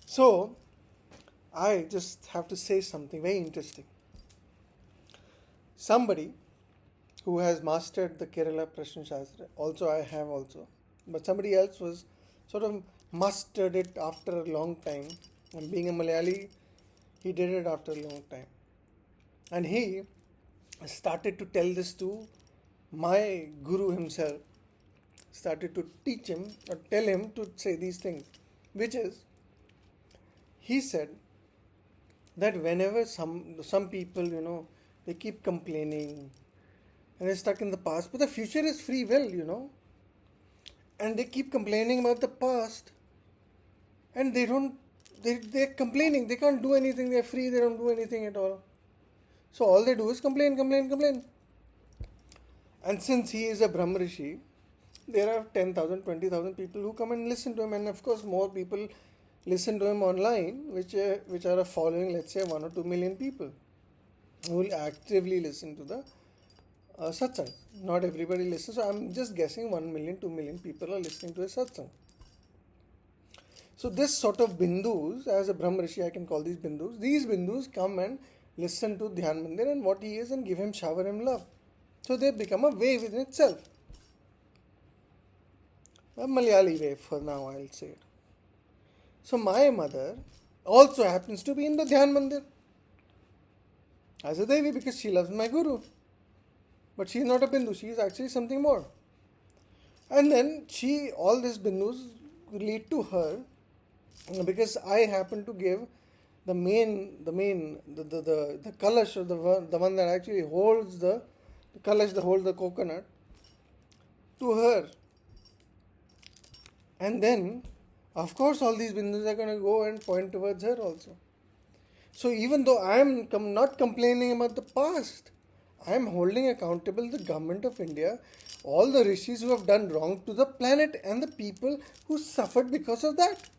So, I just have to say something very interesting. Somebody who has mastered the Kerala Prashna Shastra, also I have also, but somebody else was sort of mastered it after a long time. And being a Malayali, he did it after a long time. And he started to tell this to my guru himself, started to teach him or tell him to say these things, which is, he said that whenever some people, they keep complaining and they're stuck in the past, but the future is free will, and they keep complaining about the past, and they're complaining, they can't do anything, they're free, they don't do anything at all. So all they do is complain, complain, complain. And since he is a Brahma Rishi, there are 10,000, 20,000 people who come and listen to him, and of course more people listen to him online, which are following, let's say, 1 or 2 million people who will actively listen to the satsang. Not everybody listens, so I'm just guessing 1 million, 2 million people are listening to a satsang. So this sort of bindus, as a Brahma Rishi I can call these bindus come and listen to Dhyan Mandir and what he is and give him, shower him love. So they become a wave within itself. A Malayali wave for now, I'll say it. So my mother also happens to be in the Dhyan Mandir as a Devi because she loves my Guru. But she is not a Bindu, she is actually something more. And then all these Bindus lead to her because I happen to give the kalash, or the one that actually holds the kalash, that holds the coconut, to her. And then, of course, all these bindus are going to go and point towards her also. So even though I am not complaining about the past, I am holding accountable the government of India, all the rishis who have done wrong to the planet and the people who suffered because of that.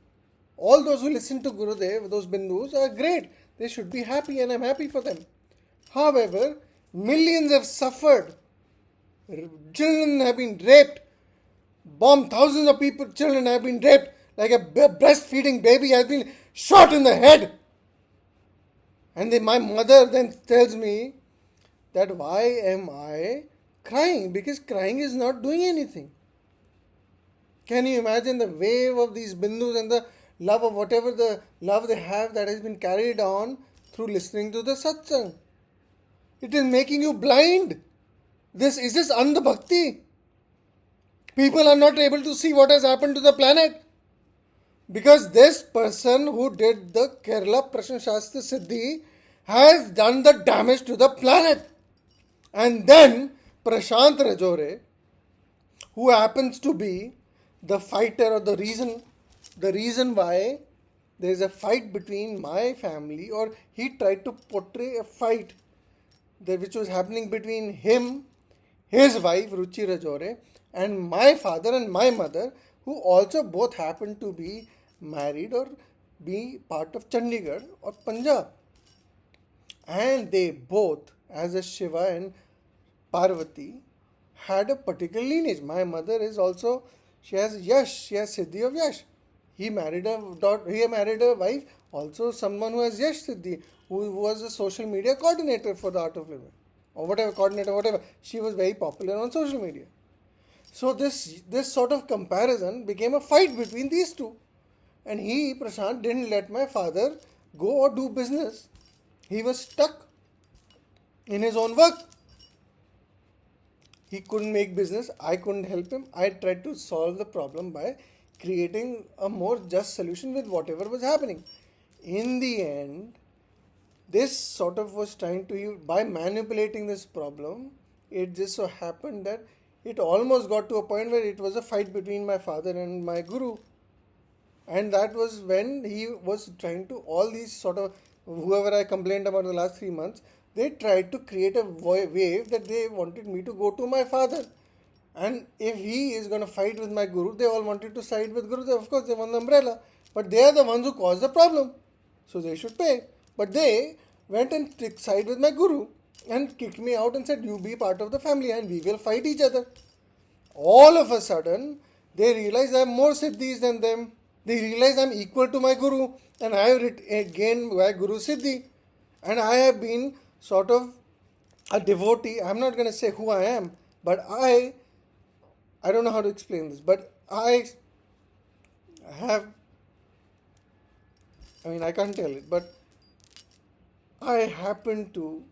All those who listen to Gurudev, those bindus, are great. They should be happy and I'm happy for them. However, millions have suffered. Children have been raped. Thousands of children have been raped. Like a breastfeeding baby has been shot in the head. And then my mother then tells me that why am I crying? Because crying is not doing anything. Can you imagine the wave of these bindus and the love of whatever the love they have that has been carried on through listening to the satsang? It is making you blind. Is this Andha Bhakti? People are not able to see what has happened to the planet. Because this person who did the Kerala Prashna Shastra Siddhi has done the damage to the planet. And then Prashant Rajore, who happens to be the fighter or the reason why there is a fight between my family, or he tried to portray a fight which was happening between him, his wife Ruchi Rajore, and my father and my mother, who also both happen to be married or be part of Chandigarh or Punjab. And they both, as a Shiva and Parvati, had a particular lineage. My mother is also, she has Yash, she has Siddhi of Yash. He married a wife, also someone who has Yash Siddhi, who was a social media coordinator for the Art of Living. Or whatever. She was very popular on social media. So this sort of comparison became a fight between these two. And Prashant, didn't let my father go or do business. He was stuck in his own work. He couldn't make business. I couldn't help him. I tried to solve the problem by creating a more just solution with whatever was happening. In the end, this sort of was trying to, by manipulating this problem, it just so happened that it almost got to a point where it was a fight between my father and my guru. And that was when he was trying to, all these sort of, whoever I complained about the last 3 months, they tried to create a wave that they wanted me to go to my father. And if he is going to fight with my guru, they all wanted to side with Guru. Of course, they want the umbrella. But they are the ones who caused the problem. So they should pay. But they went and side with my guru and kicked me out and said, you be part of the family and we will fight each other. All of a sudden, they realized I have more siddhis than them. They realize I'm equal to my Guru, and I have gained my Guru Siddhi. And I have been sort of a devotee. I'm not going to say who I am, but I don't know how to explain this, but have, I can't tell it, but I happen to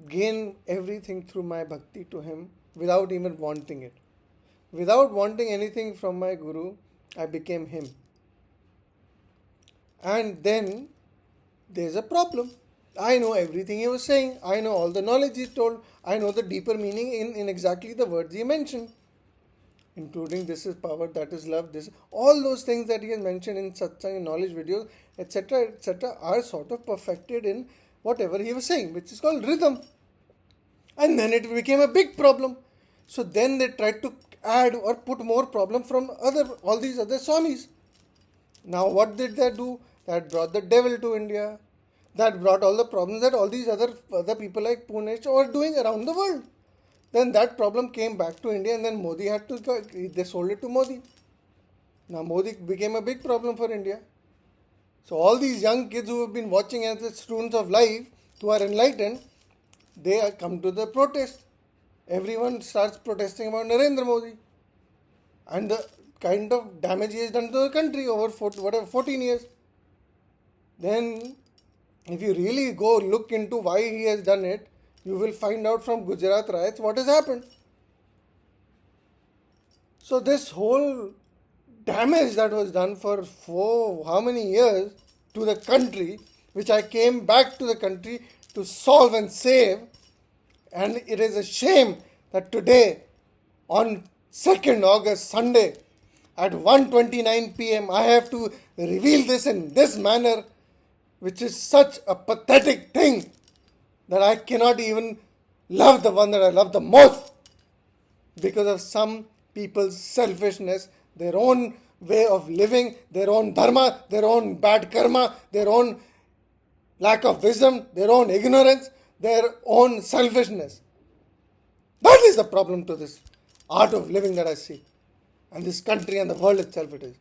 gain everything through my bhakti to him without even wanting it. Without wanting anything from my Guru, I became him. And then there's a problem. I know everything he was saying. I know all the knowledge he told. I know the deeper meaning in exactly the words he mentioned, including this is power, that is love, this, all those things that he has mentioned in satsang, knowledge videos, etc., are sort of perfected in whatever he was saying, which is called rhythm. And then it became a big problem. So then they tried to add or put more problem from all these other Swamis. Now what did that do? That brought the devil to India. That brought all the problems that all these other people like Punesh are doing around the world. Then that problem came back to India, and then Modi had to, they sold it to Modi. Now Modi became a big problem for India. So all these young kids who have been watching as the students of life, who are enlightened, they come to the protest. Everyone starts protesting about Narendra Modi and the kind of damage he has done to the country over 14 years. Then, if you really go look into why he has done it, you will find out from Gujarat riots what has happened. So this whole damage that was done for how many years to the country, which I came back to the country to solve and save, and it is a shame that today, on 2nd August, Sunday, at 1:29 p.m., I have to reveal this in this manner, which is such a pathetic thing that I cannot even love the one that I love the most because of some people's selfishness, their own way of living, their own dharma, their own bad karma, their own lack of wisdom, their own ignorance, their own selfishness. That is the problem to this art of living that I see. And this country and the world itself it is.